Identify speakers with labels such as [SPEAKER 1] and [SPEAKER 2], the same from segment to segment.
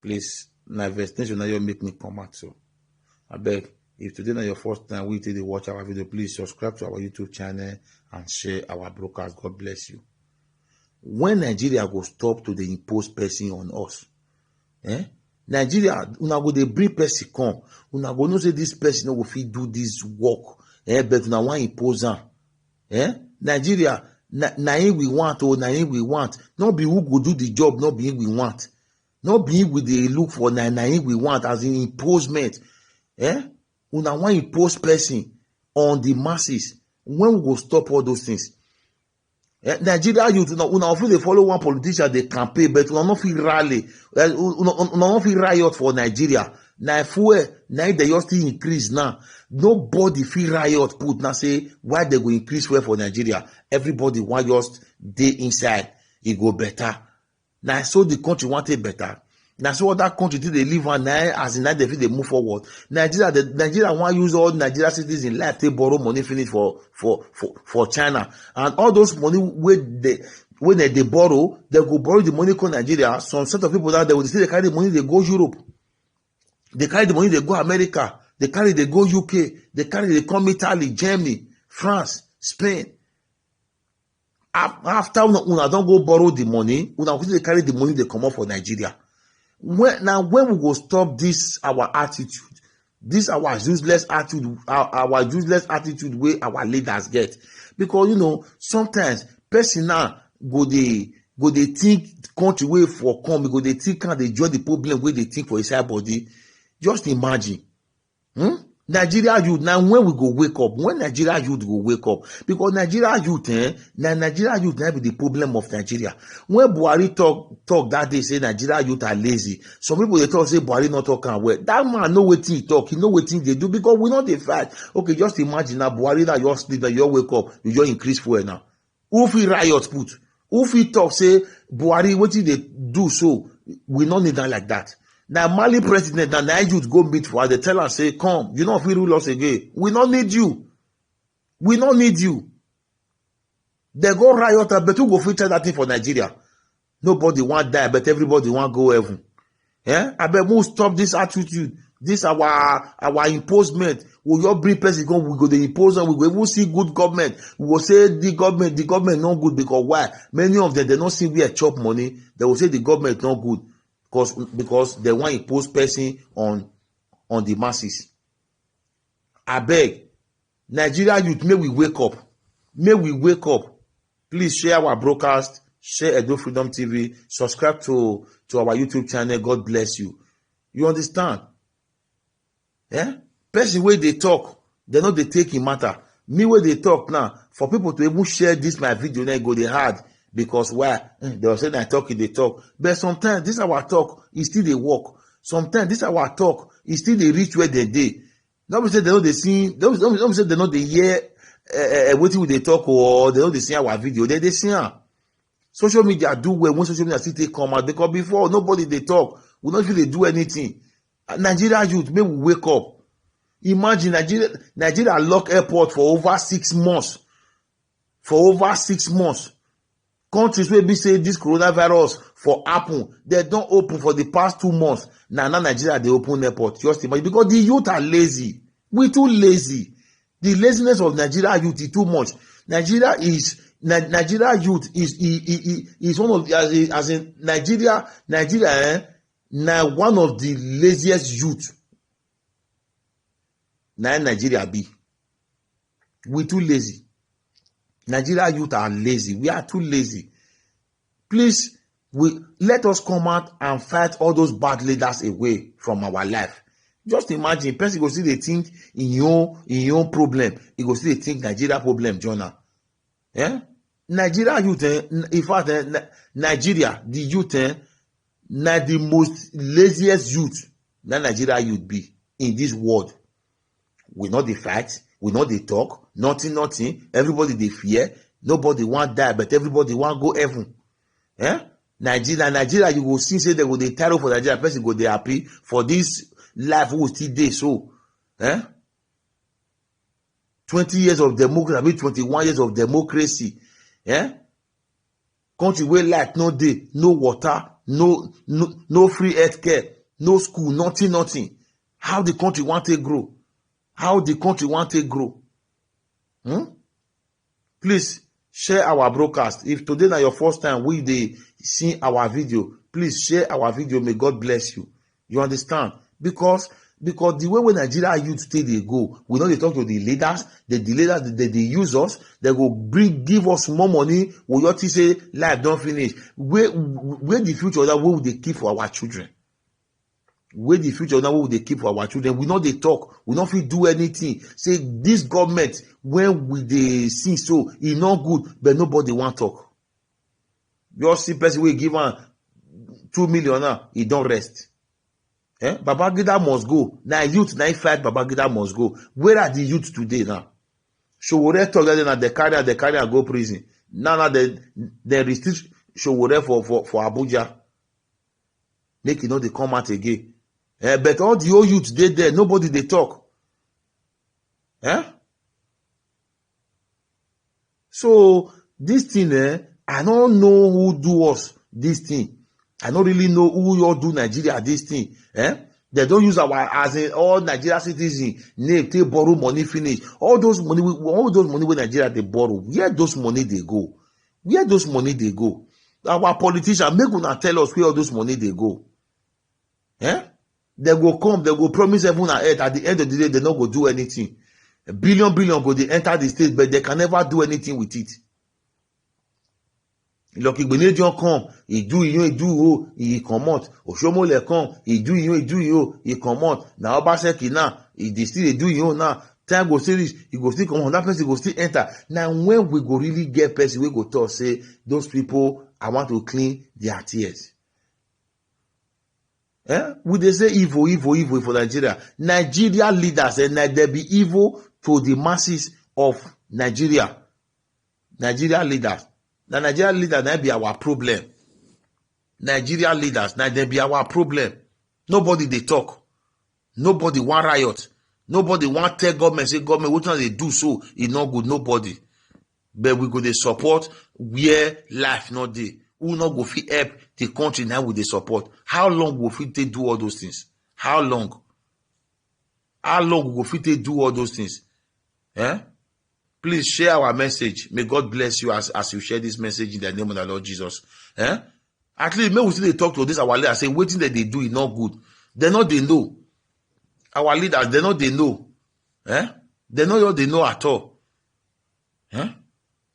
[SPEAKER 1] Please, na vaccination now you make me come out. So I beg, if today na your first time we take the watch our video, please subscribe to our YouTube channel and share our broadcast. God bless you. When Nigeria go stop to the impose person on us, Nigeria, una go dey bring person come, una go know say this person no go fit do this work, but una wan impose am. Nigeria, na him we want, na him we want. No be who go do the job, no be him we want. No be him we dey look for, na him we want as in imposement. Una wan impose person on the masses. When we go stop all those things? Nigeria youth, una fit dey follow one politician dey campaign, but una no fit rally, una no fit riot for Nigeria. Na fuel, na dey just still increase now. Nobody fit riot put now say why they go increase fuel for Nigeria. Everybody wan just dey inside, e go better. Na so the country want it better. Na so other country dey live on now, as in that they fit dey move forward. Nigeria wan use all Nigeria citizens life take borrow money finish for China, and all those money when they borrow, they go borrow the money come Nigeria. Some set of people that they will say they carry the money, they go Europe, they carry the money, they go America, they carry, they go UK, they carry, they come Italy, Germany, France, Spain. After una don't go borrow the money, una go dey carry the money they come up for Nigeria. When we go stop this our attitude, this our useless attitude, our useless attitude wey our leaders get? Because sometimes person now go dey think country wey for come, go dey think how they join the problem wey they think for inside body. Just imagine. Nigeria youth, now when we go wake up, when Nigeria youth go wake up, because Nigeria youth, Nigeria youth now be the problem of Nigeria. When Buhari talk that day, say Nigeria youth are lazy. Some people they talk say Buhari not talking well. That man know wetin he talk, he know wetin they do, because we know they fight. Okay, just imagine now Buhari that you sleep, that you wake up, you just increase fuel now. Who fit riot put? Who fit talk say Buhari wetin they do so? We not need that like that. Now Mali president and the youth go meet for, they tell us say, come, you don't feel rule us again. We don't need you. We don't need you. They go riot, but who go feature that thing for Nigeria? Nobody want die, but everybody want go heaven. I bet we stop this attitude, this our imposement. We all bring person come, we go the impose and we go even see good government. We will say the government not good, because why? Many of them, they don't see where chop money. They will say the government not good. Because they want to impose person on the masses. I beg, Nigeria youth, may we wake up. May we wake up. Please share our broadcast, share Edo Freedom TV, subscribe to our YouTube channel. God bless you. You understand? Person where they talk, they know they take in matter. Me where they talk now, for people to even share this my video, they go they hard. Because why? They were saying I talk, they talk. But sometimes this our talk is still they work. Sometimes this our talk is still they reach where they dey. Nobody say they know they see. Nobody say they know they hear what they talk, or they know they see our video. They see am. Social media do well when social media still take come out, because before nobody they talk, we not really do anything. Nigeria youth, may we wake up. Imagine Nigeria lock airport for over 6 months. For over 6 months. Countries where we say this coronavirus for happen, they don't open for the past 2 months. Now Nigeria they open airport. Just imagine, because the youth are lazy. We too lazy. The laziness of Nigeria youth is too much. Nigeria youth is one of the, as in Nigeria now one of the laziest youth. Now Nigeria be. We too lazy. Nigeria youth are lazy. We are too lazy. Please, let us come out and fight all those bad leaders away from our life. Just imagine, person go see they think in your own problem. He go see they think Nigeria problem, Jonah. Nigeria youth, in fact, Nigeria, the youth, na the most laziest youth that Nigeria youth be in this world. We know the fight. We know they talk, nothing. Everybody they fear. Nobody want die, but everybody want go heaven. Nigeria, you will see say they go they title for Nigeria. Person go they happy for this life who still day so. 20 years of democracy, 21 years of democracy. Country where light no day, no water, no free health care, no school, nothing. How the country want to grow? How the country want to grow? Please share our broadcast. If today na your first time we dey see our video, please share our video. May God bless you. You understand? Because the way wey Nigeria youth stay dey go, we no dey talk to the leaders. The leaders they use us. They go give us more money. We just say life don finish. Where the future that we will dey keep for our children? Where the future now we will dey keep for our children? We no dey talk. We no fit do anything. Say this government when we dey see so e no good, but nobody wan talk. Just see person wey give am 2 million now, e don rest. Babangida must go. Now youth now fight Babangida must go. Where are the youth today now? Sowore talk that they carry and go prison. Now they restrict Sowore for Abuja. Make they come out again. But all the old youth they there, nobody they talk. So this thing, I don't know who do us this thing. I don't really know who you all do Nigeria this thing. They don't use our as in all Nigeria citizens name they borrow money finish. All those money where Nigeria they borrow. Where those money they go? Where those money they go? Our politicians make una tell us where all those money they go. They go come, they go promise heaven and earth. At the end of the day, they not go do anything. A billion go they enter the state, but they can never do anything with it. Look, Igbenedion come, he do, he come out. Oshomole come, he do, he come out. Now Obaseki now, he still do, now. Time go still reach, he go still come on, that person go still enter. Now when we go really get person, we go talk, say, those people, I want to clean their tears. Would they say evil for Nigeria? Nigeria leaders, and they be evil to the masses of Nigeria. Nigeria leaders. Now Nigeria leaders, that be our problem. Nigeria leaders, now they be our problem. Nobody they talk. Nobody want riot. Nobody want tell government, say government, what they do so, it's not good, nobody. But we go to support where life not there. Who not go fit help the country now with the support? How long will fit they do all those things? How long? How long will fit they do all those things? Please share our message. May God bless you as you share this message in the name of the Lord Jesus. At least may we still talk to this our leader. Say waiting that they do is not good. They know. Our leaders, they know. They know what they know at all.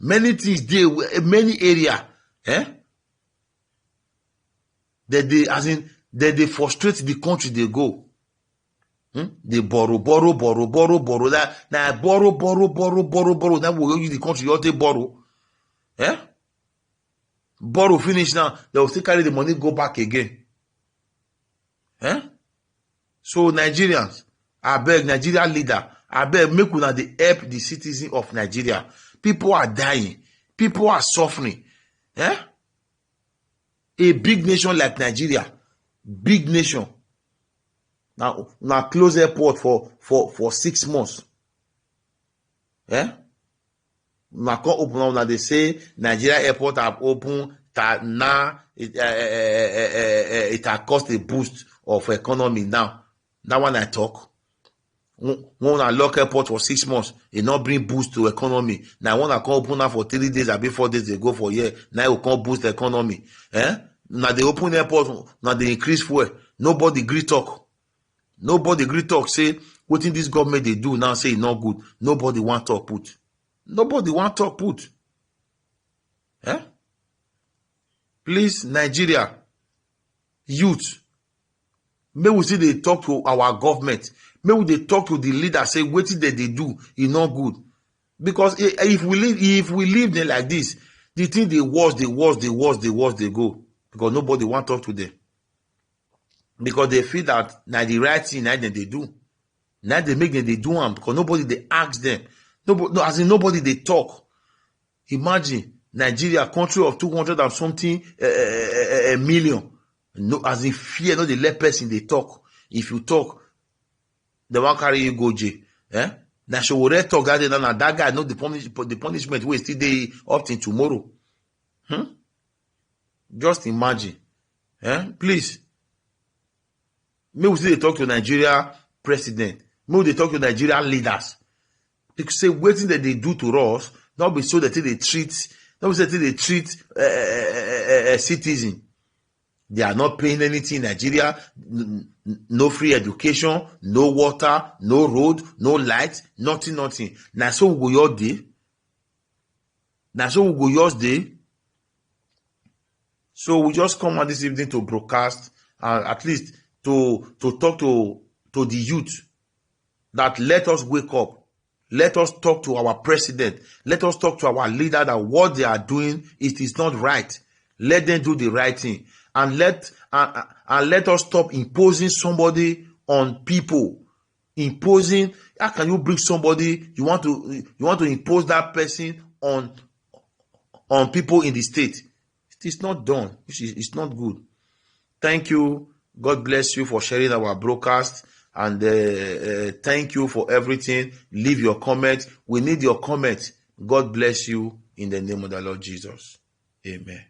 [SPEAKER 1] Many things there, many area. That they frustrate the country they go. They borrow. That now borrow. Now we use the country, you they borrow. Borrow finish now. They will still carry the money, go back again. So Nigerians, I beg Nigeria leader, I beg make una dey help the citizens of Nigeria. People are dying. People are suffering. A big nation like Nigeria, big nation. Now close airport for 6 months. Now can't open now. They say Nigeria airport have opened. Now it has cost a boost of economy now. That one I talk. One I lock airport for 6 months, it not bring boost to economy. Now one I can open now for 3 days, or 4 days they go for a year. Now it can boost the economy. Now they open airport, now they increase fuel. Nobody agree talk. Say what in this government they do now say it's not good. Nobody want talk put. Please, Nigeria, youth, may we see they talk to our government. May we they talk to the leader, say what that they do is not good. Because if we leave them like this, the thing they worse they go. Because nobody want to talk to them. Because they feel that now the right thing now they do. Now they make them they do them because nobody they ask them. Nobody they talk. Imagine Nigeria, country of 200 and something million. No, as in fear, no, they let person they talk. If you talk, they won't carry you go jail. Now she will talk that guy know the punishment will still day up till tomorrow. Just imagine. Please, may we still talk to Nigeria president, may we talk to Nigeria leaders. They say wetin that they do to us, not be so that they treat, not be so that they treat a citizen. They are not paying anything in Nigeria. No free education, no water, no road, no light, nothing. Now so we go your day. Now so we go yours day. So we just come out this evening to broadcast, at least to talk to the youth, that let us wake up. Let us talk to our president. Let us talk to our leader that what they are doing, it is not right. Let them do the right thing. And let us stop imposing somebody on people. Imposing, how can you bring somebody, you want to impose that person on people in the state? It is not done. It's not good. Thank you. God bless you for sharing our broadcast. And thank you for everything. Leave your comment. We need your comment. God bless you in the name of the Lord Jesus. Amen.